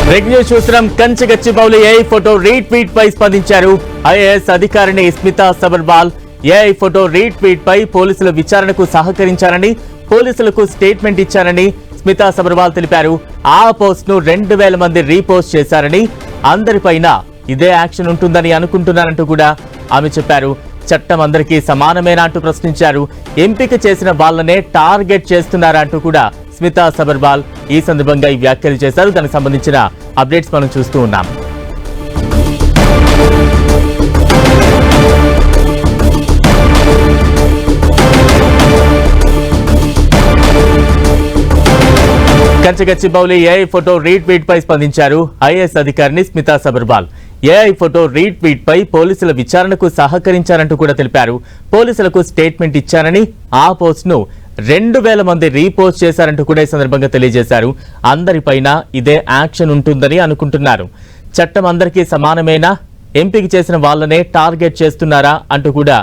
Break news చూస్తున్నాం. Kancha Gachibowli AI photo retweet పై స్పందించారు ఐఏఎస్ అధికారిని Smita Sabharwal. AI photo retweet పై పోలీసుల విచారణకు సహకరించారని, పోలీసులకు స్టేట్మెంట్ ఇచ్చారని స్మితా సబర్వాల్ తెలిపారు. ఆ పోస్ట్ ను 2000 మంది రీపోస్ట్ చేశారని, అందరిపైన ఇదే యాక్షన్ ఉంటుందని అనుకుంటున్నారంటూ కూడా ఆమె చెప్పారు. చట్టం అందరికీ సమానమేనా అంటూ ప్రశ్నించారు. ఎంపిక చేసిన వాళ్ళనే టార్గెట్ చేస్తున్నారా అంటూ కూడా స్మితా సబర్వాల్ ఈ సందర్భంగా ఈ వ్యాఖ్యలు చేశారు. దానికి సంబంధించిన అప్డేట్స్ మనం చూస్తూ ఉన్నాం. కంచగచ్చిబౌలి ఏఐ ఫోటో రీట్వీట్ పై స్పందించారు ఐఏఎస్ అధికారిని Smita Sabharwal. AI photo retweet పై పోలీసుల విచారణకు సహకరించారంటూ కూడా తెలిపారు. పోలీసులకు స్టేట్మెంట్ ఇచ్చారని, ఆ పోస్ట్ ను 2000 మంది రీపోస్ట్ చేశారంటూ కూడా ఈ సందర్భంగా తెలియజేశారు. అందరిపైన ఇదే యాక్షన్ ఉంటుందని అనుకుంటున్నారు. చట్టం అందరికీ సమానమేనా, ఎంపిక చేసిన వాళ్ళనే టార్గెట్ చేస్తున్నారా అంటూ కూడా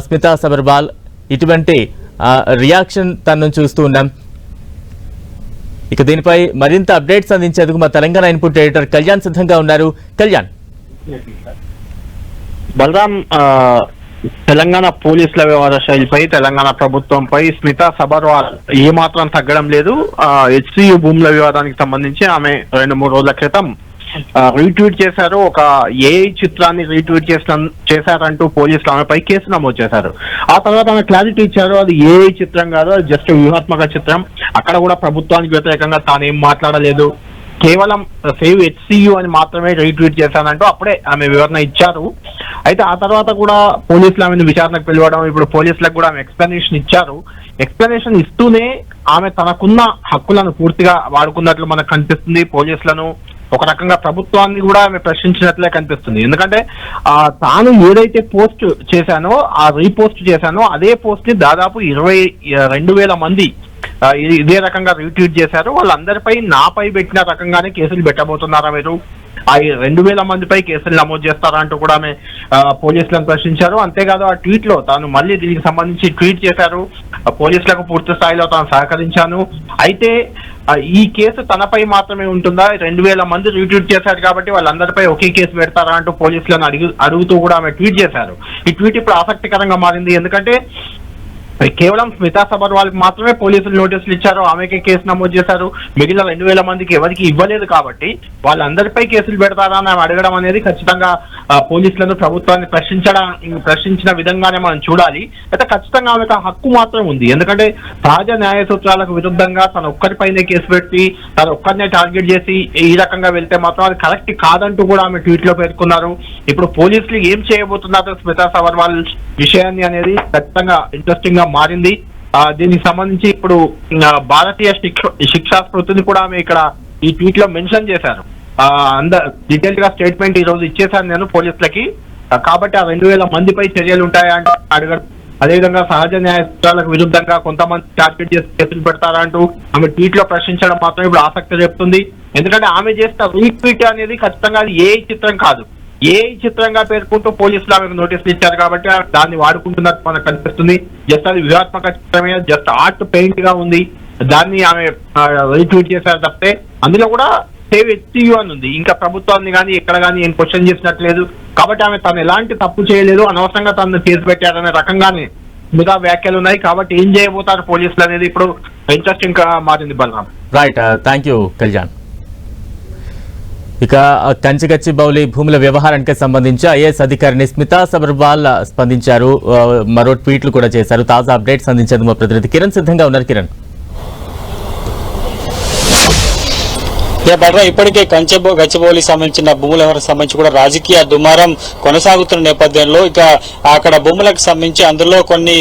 స్మితా సబర్వాల్ ఇటువంటి రియాక్షన్ తనను చూస్తూ ఉన్నాం. ఇక దీనిపై మరింత అప్డేట్స్ అందించేందుకు మా తెలంగాణ ఇన్పుట్ ఎడిటర్ కళ్యాణ్ సిద్ధంగా ఉన్నారు. కళ్యాణ్. బలరాం, తెలంగాణ పోలీసుల వ్యవహార శైలిపై, తెలంగాణ ప్రభుత్వంపై స్మితా సబర్వాల్ ఏమాత్రం తగ్గడం లేదు. హెచ్సియు భూముల వివాదానికి సంబంధించి ఆమె 2-3 రోజుల క్రితం రీట్వీట్ చేశారు. ఒక ఏఐ చిత్రాన్ని రీట్వీట్ చేశారంటూ పోలీసులు ఆమెపై కేసు నమోదు చేశారు. ఆ తర్వాత ఆమె క్లారిటీ ఇచ్చారు, అది ఏఐ చిత్రం కాదు, అది జస్ట్ వ్యూహాత్మక చిత్రం. అక్కడ కూడా ప్రభుత్వానికి వ్యతిరేకంగా తానేం మాట్లాడలేదు, కేవలం సేవ్ హెచ్సియు అని మాత్రమే రీట్వీట్ చేశానంటూ అప్పుడే ఆమె వివరణ ఇచ్చారు. అయితే ఆ తర్వాత కూడా పోలీసులు ఆమెను విచారణకు పిలవడం, ఇప్పుడు పోలీసులకు కూడా ఆమె ఎక్స్ప్లెనేషన్ ఇచ్చారు. ఎక్స్ప్లెనేషన్ ఇస్తూనే ఆమె తనకున్న హక్కులను పూర్తిగా వాడుకున్నట్లు మనకు కనిపిస్తుంది. పోలీసులను ఒక రకంగా ప్రభుత్వాన్ని కూడా ఆమె ప్రశ్నించినట్లే కనిపిస్తుంది. ఎందుకంటే తాను ఏదైతే పోస్ట్ చేశానో, ఆ రీపోస్ట్ చేశానో అదే పోస్ట్ ని దాదాపు 22,000 మంది ఇదే రకంగా రీట్వీట్ చేశారు. వాళ్ళందరిపై నాపై పెట్టిన రకంగానే కేసులు పెట్టబోతున్నారా మీరు, ఆ 2000 మందిపై కేసులు నమోదు చేస్తారా అంటూ కూడా ఆమె పోలీసులను ప్రశ్నించారు. అంతేకాదు ఆ ట్వీట్ లో తాను మళ్ళీ దీనికి సంబంధించి ట్వీట్ చేశారు, పోలీసులకు పూర్తి స్థాయిలో తాను సహకరించాను, అయితే ఈ కేసు తనపై మాత్రమే ఉంటుందా, 2000 మంది రీట్వీట్ చేశారు కాబట్టి వాళ్ళందరిపై ఒకే కేసు పెడతారా అంటూ పోలీసులను అడుగుతూ కూడా ఆమె ట్వీట్ చేశారు. ఈ ట్వీట్ ఇప్పుడు ఆసక్తికరంగా మారింది. ఎందుకంటే కేవలం స్మితా సబర్వాల్కి మాత్రమే పోలీసులు నోటీసులు ఇచ్చారు, ఆమెకే కేసు నమోదు చేశారు, మిగిలిన 2000 మందికి ఎవరికి ఇవ్వలేదు. కాబట్టి వాళ్ళందరిపై కేసులు పెడతారా అని అడగడం అనేది ఖచ్చితంగా పోలీసులను, ప్రభుత్వాన్ని ప్రశ్నించిన విధంగానే మనం చూడాలి. అయితే ఖచ్చితంగా ఆమెకు హక్కు మాత్రం ఉంది. ఎందుకంటే సహజ న్యాయ సూత్రాలకు విరుద్ధంగా తన ఒక్కరిపైనే కేసు పెట్టి తన ఒక్కరినే టార్గెట్ చేసి ఈ రకంగా వెళ్తే మాత్రం అది కరెక్ట్ కాదంటూ కూడా ఆమె ట్వీట్ లో పేర్కొన్నారు. ఇప్పుడు పోలీసులు ఏం చేయబోతున్నారు స్మితా సబర్వాల్ విషయాన్ని అనేది ఖచ్చితంగా ఇంట్రెస్టింగ్ గా మారింది. దీనికి సంబంధించి ఇప్పుడు భారతీయ శిక్షా స్మృతిని కూడా ఆమె ఇక్కడ ఈ ట్వీట్ లో మెన్షన్ చేశారు. డీటెయిల్ గా స్టేట్మెంట్ ఈ రోజు ఇచ్చేసాను నేను పోలీసులకి, కాబట్టి ఆ 2000 మందిపై చర్యలు ఉంటాయా అంటే అడగడం, అదేవిధంగా సహజ న్యాయ సూత్రాలకు విరుద్ధంగా కొంతమంది టార్గెట్ చేసి కేసులు పెడతారా అంటూ ఆమె ట్వీట్ లో ప్రశ్నించడం మాత్రం ఇప్పుడు ఆసక్తి చెప్తుంది. ఎందుకంటే ఆమె చేసిన రీట్వీట్ అనేది ఖచ్చితంగా అది ఏ చిత్రం కాదు, ఏ చిత్రంగా పేర్కొంటూ పోలీసులు ఆమెకు నోటీసులు ఇచ్చారు కాబట్టి దాన్ని వాడుకుంటున్నట్టు మనకు కనిపిస్తుంది. జస్ట్ అది వ్యూహాత్మక చిత్రమే, జస్ట్ ఆర్ట్ పెయింట్ గా ఉంది, దాన్ని ఆమె రీట్వీట్ చేశారు తప్పితే అందులో కూడా సేవ్ హెచ్సియు అని ఉంది. ఇంకా ప్రభుత్వాన్ని కానీ ఎక్కడ కానీ ఏం క్వశ్చన్ చేసినట్లేదు. కాబట్టి ఆమె తను ఎలాంటి తప్పు చేయలేదు, అనవసరంగా తను కేసు పెట్టారనే రకంగానే మిగతా వ్యాఖ్యలు ఉన్నాయి. కాబట్టి ఏం చేయబోతారు పోలీసులు అనేది ఇప్పుడు ఇంట్రెస్టింగ్ గా మారింది. Balram. Right, thank you Kalyan. ఇక కంచగచ్చిబౌలి భూముల వ్యవహారానికి సంబంధించి ఐఏఎస్ అధికారిని స్మితా సబర్వాల్ స్పందించారు, మరో ట్వీట్లు కూడా చేశారు. తాజా అప్డేట్స్ అందించేందుకు మా ప్రతినిధి కిరణ్ సిద్ధంగా ఉన్నారు. కిరణ్. ఇప్పటికే గచ్చిబౌలి సంబంధించిన భూముల వ్యవహారానికి సంబంధించి కూడా రాజకీయ దుమారం కొనసాగుతున్న నేపథ్యంలో ఇక అక్కడ భూములకు సంబంధించి అందులో కొన్ని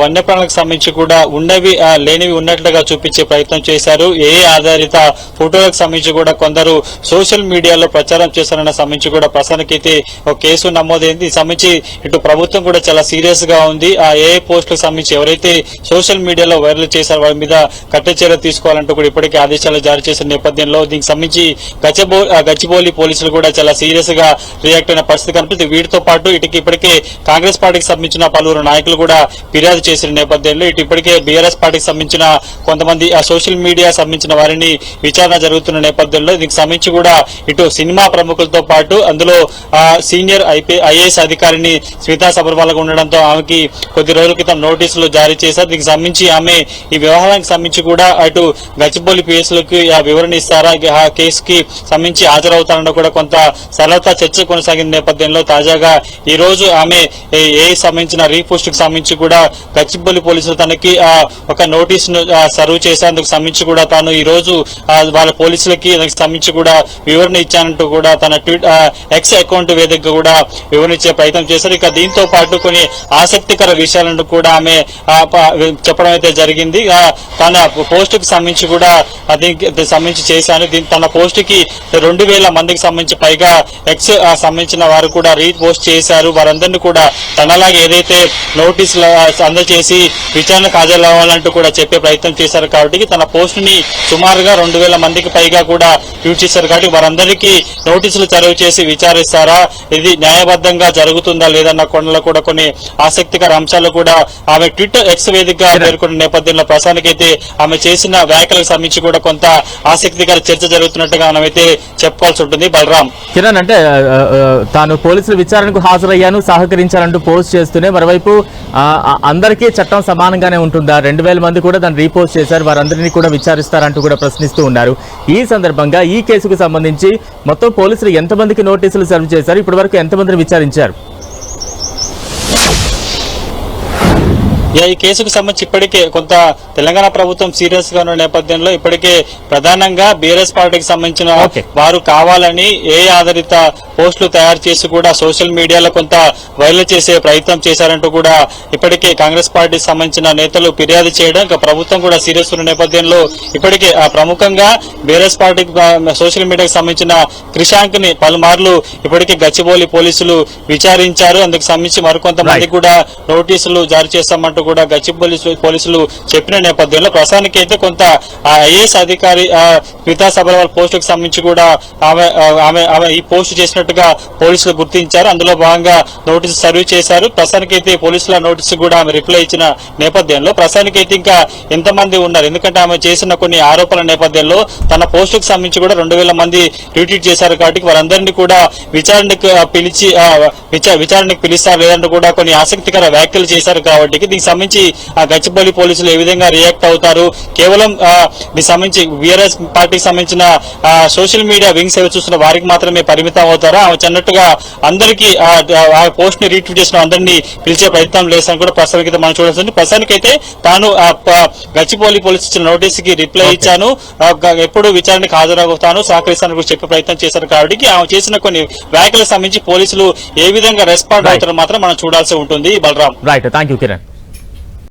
వన్యప్రాణులకు సంబంధించి కూడా ఉన్నవి లేనివి ఉన్నట్లుగా చూపించే ప్రయత్నం చేశారు. ఏ ఆధారిత ఫోటోలకు సంబంధించి కూడా కొందరు సోషల్ మీడియాలో ప్రచారం చేశారన్న సంబంధించి కూడా ప్రస్తుతానికైతే ఒక కేసు నమోదైంది. సంబంధించి ఇటు ప్రభుత్వం కూడా చాలా సీరియస్ గా ఉంది. ఆ ఏ పోస్టులకు సంబంధించి ఎవరైతే సోషల్ మీడియాలో వైరల్ చేశారో వారి మీద కఠిన చర్య తీసుకోవాలంటూ కూడా ఇప్పటికే ఆదేశాలు జారీ చేసిన నేపథ్యంలో దీనికి దీనికి సంబంధించి గచ్చిబౌలి పోలీసులు కూడా చాలా సీరియస్ గా రియాక్ట్ అయిన పరిస్థితి కనిపిస్తుంది. వీటితో పాటు ఇప్పటికే కాంగ్రెస్ పార్టీకి సంబంధించిన పలువురు నాయకులు కూడా ఫిర్యాదు చేసిన నేపథ్యంలో ఇప్పటికే బీఆర్ఎస్ పార్టీకి సంబంధించిన కొంతమంది సోషల్ మీడియా సంబంధించిన వారిని విచారణ జరుగుతున్న నేపథ్యంలో దీనికి సంబంధించి కూడా ఇటు సినిమా ప్రముఖులతో పాటు అందులో సీనియర్ ఐఏఎస్ అధికారిని స్మితా సబర్వాల్ ఉండడంతో ఆమెకి కొద్ది రోజుల క్రితం నోటీసులు జారీ చేశారు. దీనికి సంబంధించి ఆమె ఈ వ్యవహారానికి సంబంధించి కూడా అటు గచ్చిబౌలి పిఎస్లకు వివరణ ఇస్తారా, ఆ కేసుకి సంబంధించి హాజరవుతారన్న కూడా కొంత సరళత చర్చ కొనసాగిన నేపథ్యంలో తాజాగా ఈ రోజు ఆమె సంబంధించిన రీపోస్ట్ కి సంబంధించి కూడా గచ్చిబౌలి పోలీసులు తనకి ఒక నోటీస్ ను సర్వ్ చేసేందుకు సంబంధించి కూడా తాను ఈ రోజు వాళ్ళ పోలీసులకి దానికి సంబంధించి కూడా వివరణ ఇచ్చానంటూ కూడా తన ఎక్స్ అకౌంట్ వేదికగా కూడా వివరణ ఇచ్చే ప్రయత్నం చేశారు. ఇక దీంతో పాటు కొన్ని ఆసక్తికర విషయాలను కూడా ఆమె చెప్పడం అయితే జరిగింది. తన పోస్ట్ కి సంబంధించి కూడా దీనికి సంబంధించి చేశాను. తన పోస్ట్ కి 2000 మందికి సంబంధించి పైగా ఎక్స్ సంబంధించిన వారు కూడా రీపోస్ట్ చేశారు. వారందరినీ కూడా తనలాగా ఏదైతే నోటీసులు అందజేసి విచారణకు హాజరవ్వాలంటూ కూడా చెప్పే ప్రయత్నం చేశారు. కాబట్టి తన పోస్ట్ ని సుమారుగా 2000 మందికి పైగా కూడా ట్వీట్ చేశారు. కాబట్టి వారందరికీ నోటీసులు చదువు చేసి విచారిస్తారా, ఇది న్యాయబద్ధంగా జరుగుతుందా లేదన్న కొండలో కూడా కొన్ని ఆసక్తికర అంశాలు కూడా ఆమె ట్విట్టర్ ఎక్స్ వేదికగా పేర్కొన్న నేపథ్యంలో ప్రస్తుతానికైతే ఆమె చేసిన వ్యాఖ్యలకు సంబంధించి కూడా కొంత ఆసక్తికర చర్చ జరుగుతున్నట్టుగా మనమైతే చెప్పుకోవాల్సి ఉంటుంది. బలరాం, కిరణ్, అంటే తాను పోలీసుల విచారణకు హాజరయ్యాను, సహకరించాలంటూ పోస్ట్ చేస్తూనే మరోవైపు అందరికీ చట్టం సమానంగానే ఉంటుందా, 2000 మంది కూడా దాన్ని రీపోస్ట్ చేశారు, వారందరినీ కూడా విచారిస్తారంటూ కూడా ప్రశ్నిస్తూ ఉన్నారు. ఈ సందర్భంగా ఈ కేసుకు సంబంధించి మొత్తం పోలీసులు ఎంతమందికి నోటీసులు సర్వ్ చేశారు, ఇప్పటి వరకు ఎంతమందిని విచారించారు? ఈ కేసుకు సంబంధించి ఇప్పటికే కొంత తెలంగాణ ప్రభుత్వం సీరియస్ గా ఉన్న నేపథ్యంలో ఇప్పటికే ప్రధానంగా బీఆర్ఎస్ పార్టీకి సంబంధించిన వారు కావాలని ఆధారిత పోస్టులు తయారు చేసి కూడా సోషల్ మీడియాలో కొంత వైరల్ చేసే ప్రయత్నం చేశారంటూ కూడా ఇప్పటికే కాంగ్రెస్ పార్టీకి సంబంధించిన నేతలు ఫిర్యాదు చేయడం, ఇంకా ప్రభుత్వం కూడా సీరియస్ ఉన్న నేపథ్యంలో ఇప్పటికే ప్రముఖంగా బీఆర్ఎస్ పార్టీకి సోషల్ మీడియాకి సంబంధించిన క్రిషాంక్ ని పలుమార్లు ఇప్పటికే గచ్చిబౌలి పోలీసులు విచారించారు. అందుకు సంబంధించి మరికొంతమంది కూడా నోటీసులు జారీ చేస్తామంటూ కూడా గచ్చిబౌలి పోలీసులు చెప్పిన నేపథ్యంలో ప్రస్తుతానికి అయితే కొంత ఐఏఎస్ అధికారి స్మితా సబర్వాల్ పోస్టుకు సంబంధించి కూడా ఆమె ఈ పోస్ట్ చేసినట్టుగా పోలీసులు గుర్తించారు. అందులో భాగంగా నోటీసు సర్వ్ చేశారు. ప్రస్తుతానికైతే పోలీసుల నోటీసు కూడా ఆమె రిప్లై ఇచ్చిన నేపథ్యంలో ప్రస్తుతానికైతే ఇంకా ఎంతమంది ఉన్నారు, ఎందుకంటే ఆమె చేసిన కొన్ని ఆరోపణల నేపథ్యంలో తన పోస్టుకు సంబంధించి కూడా 2000 మంది ట్వీట్ చేశారు. కాబట్టి వారందరినీ కూడా విచారణకు పిలుస్తారు లేదంటూ కూడా కొన్ని ఆసక్తికర వ్యాఖ్యలు చేశారు. కాబట్టి దీనికి సంబంధించి గచ్చిబౌలి పోలీసులు ఏ విధంగా రియాక్ట్ అవుతారు, కేవలం దీనికి సంబంధించి బీఆర్ఎస్ పార్టీకి సంబంధించిన సోషల్ మీడియా వింగ్స్ ఏవి చూస్తున్న వారికి మాత్రమే పరిమితం అవుతారా, ఆమె చెన్నట్టుగా అందరికీ ఆ పోస్ట్ ని రీట్వీట్ చేసిన అందరినీ పిలిచే ప్రయత్నం లేదని కూడా ప్రస్తుతానికి మనం చూడాల్సింది. ప్రస్తుతానికైతే తాను గచ్చిబౌలి పోలీసు ఇచ్చిన నోటీసుకి రిప్లై ఇచ్చాను, ఎప్పుడు విచారణకు హాజరవుతాను, సహకరిస్తాను కూడా చెప్పే ప్రయత్నం చేశారు. కాబట్టి ఆమె చేసిన కొన్ని వ్యాఖ్యలకు సంబంధించి పోలీసులు ఏ విధంగా రెస్పాండ్ అవుతారో మాత్రం మనం చూడాల్సి ఉంటుంది. Balram, right, thank you Kiran.